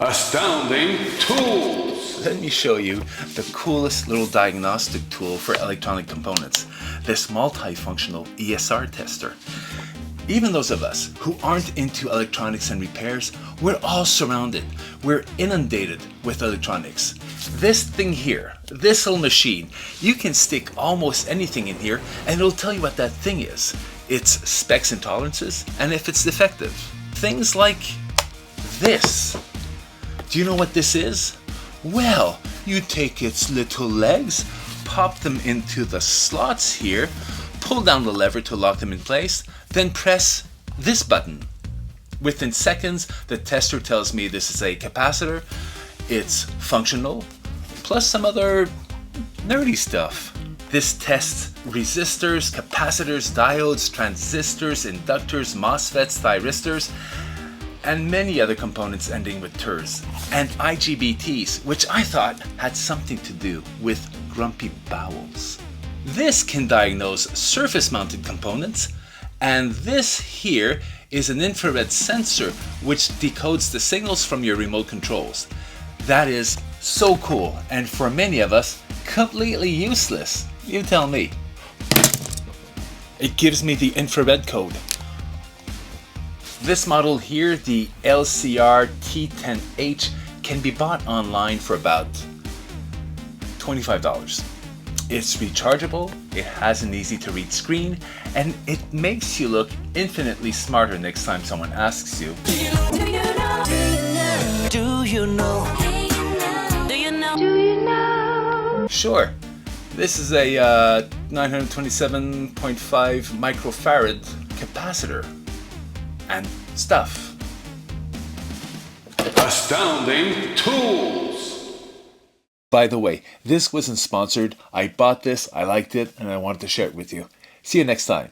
Astounding tools! Let me show you the coolest little diagnostic tool for electronic components, this multifunctional ESR tester. Even those of us who aren't into electronics and repairs, we're all surrounded. We're inundated with electronics. This thing here, this little machine, you can stick almost anything in here and it'll tell you what that thing is, its specs and tolerances, and if it's defective. Things like this. Do you know what this is? Well, you take its little legs, pop them into the slots here, pull down the lever to lock them in place, then press this button. Within seconds, the tester tells me this is a capacitor, it's functional, plus some other nerdy stuff. This tests resistors, capacitors, diodes, transistors, inductors, MOSFETs, thyristors, and many other components ending with TERs, and IGBTs, which I thought had something to do with grumpy bowels. This can diagnose surface-mounted components, and this here is an infrared sensor which decodes the signals from your remote controls. That is so cool, and for many of us, completely useless. You tell me. It gives me the infrared code. This model here, the LCR T10H, can be bought online for about $25. It's rechargeable, it has an easy to read screen, and it makes you look infinitely smarter next time someone asks you. Do you know? Do you know? Do you know? Do you know? Do you know? Sure, this is a 927.5 microfarad capacitor and stuff. Astounding tools! By the way, this wasn't sponsored. I bought this, I liked it, and I wanted to share it with you. See you next time.